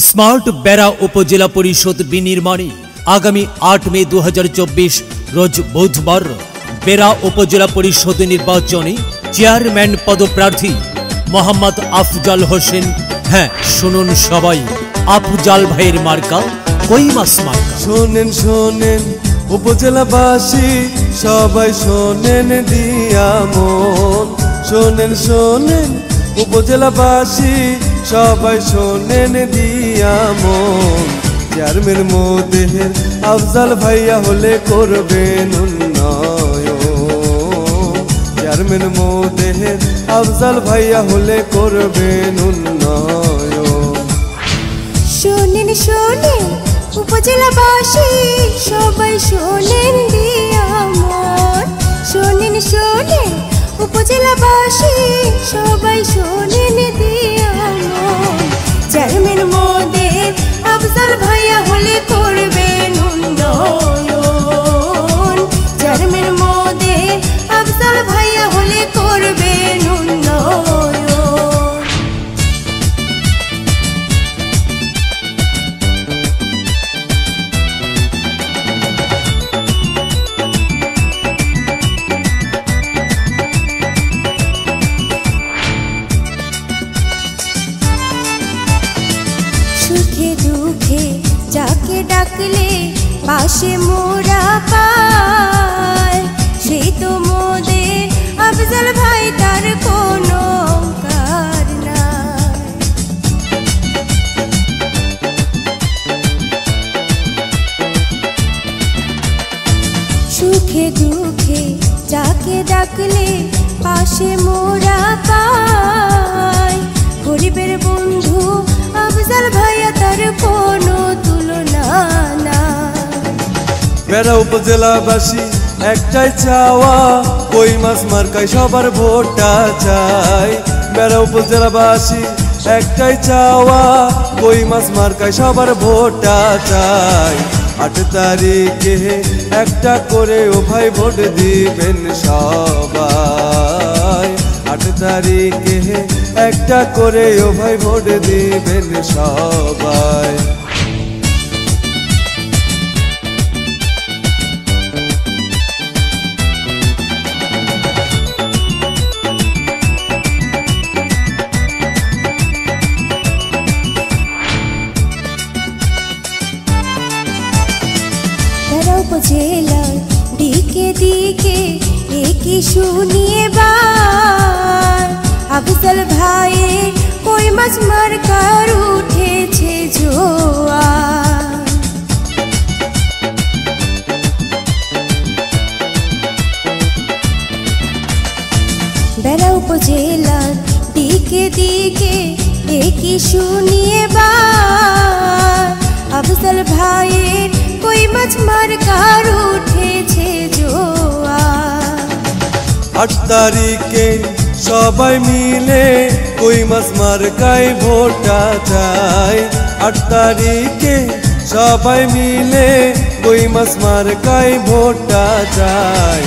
Smart बेरा उपजिला परिषद विनिर्माणे आगामी 8 मे 2024 रोज बुधवार बेरा उपजिला परिषद निर्वाचने चेयरमैन पदप्रार्थी मोहम्मद अफजाल होसेन। हाँ शुनुन सबाई अफजाल भाइयेर मार्का कई मास मार्का। शोनेन शोनेन उपजेलाबासी सबाई शोनेन दिया मन। शोनेन शोनेन उपजेलाबासी सबाई शोनेन दिया मन। चेयरमैन मोदेहेर अफजाल भाइया होले करबेन उन्नयन। चेयरमैन मोदेहेर अफजाल भाइया होले करबेन उन्नयन। शोनेन शोनेन उपजेलाबासी सबाई शोनेन दिया मन। शोनेन शोनेन उपजेलाबासी सबाई शोनेन दिया मन। चेयरमैन मोदेहेर अफजाल भाइया होले करबेन उन्नयन। चेयरमैन मोदेहेर अफजाल भाइया होले करबेन उन्नयन। सुखे दुखे जाके डाकले पाशे मोरा पाय सेई तो मोदेर अफजाल भाई तार कोनो कार नाय। सुखे दुखे जाके डाकले पाशे मोरा पाय गरीबेर बंधु अफजाल भाइया तार कोनो तुलना नाय। बेरा उपजेलाबासी एकटाई चावा कई मास मार्काय सबार भोटटा चाই। बेरा उपजेलाबासी एकटाई चावा कई मास मार्काय सबार भोटटा चाই। 8 तारिखे একটা করে ও ভাই ভোট দিবেন সবাই। 8 তারিখে একটা করে ও ভাই ভোট দিবেন সবাই। उपजेलार दिके दिके एकी शुनिए बार अफजाल भाइयेर कई मास मार्कार उठेछे जोयार। बेरा उपजेलार दिके दिके एकी शुनिए बार अफजाल भाइयेर कई मास मार्कार उठेछे जोयार। 8 तारिखे सबाई मिले कई मास मार्काय भोटटा চাই। 8 तारिखे सबाई मिले कई मास मार्काय भोटटा চাই।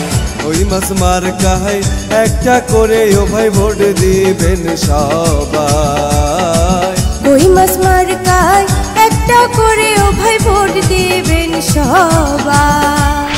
ওই মাস মার্কায় একটা করে ও ভাই ভোট দিবেন সবাই। ওই মাস মার্কায় একটা করে ও ভাই ভোট দিবেন সবাই।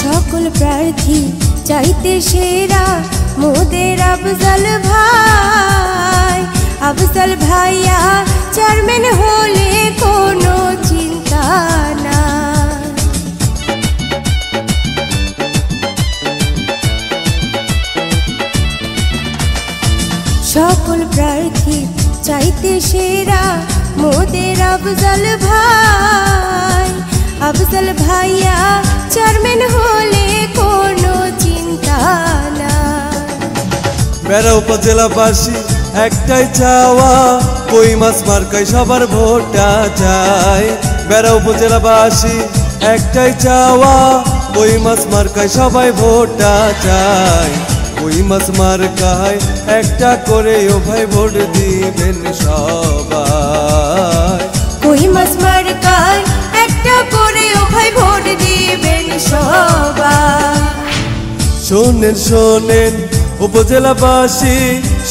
সকল প্রার্থী চাইতে সেরা মোদের अफजाल भाई। अफजाल भाइया चेयरमैन होले कोनो चिंता ना। সকল প্রার্থী চাইতে সেরা মোদের अफजाल भाई। अफजाल भाइया चेयरमैन होले कोनो चिंता ना। बेरा उपजेलाबासी एकटाई चावा कई मास मार्काय सबार भोटटा চাই। बेरा उपजेलाबासी एकटाई चावा कई मास मार्काय सबाई भोटटा চাই। কই মাছ মার্কায় একটা করে ও ভাই ভোট দিবেন সবাই। কই মাছ মার্কায় একটা করে ও ভাই ভোট দিবেন সবাই। শোনেন শোনেন উপজেলাবাসী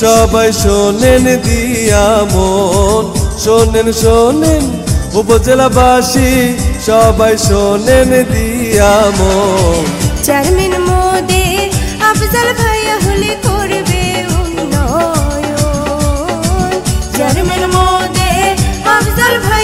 সবাই শোনেন দিয়া মন, শোনেন শোনেন উপজেলাবাসী সবাই শোনেন দিয়া মন। চেয়ারম্যান মোদের আফজাল ভাইয়া হলে করবে উন্নয়ন, চেয়ারম্যান মোদের আফজাল ভাই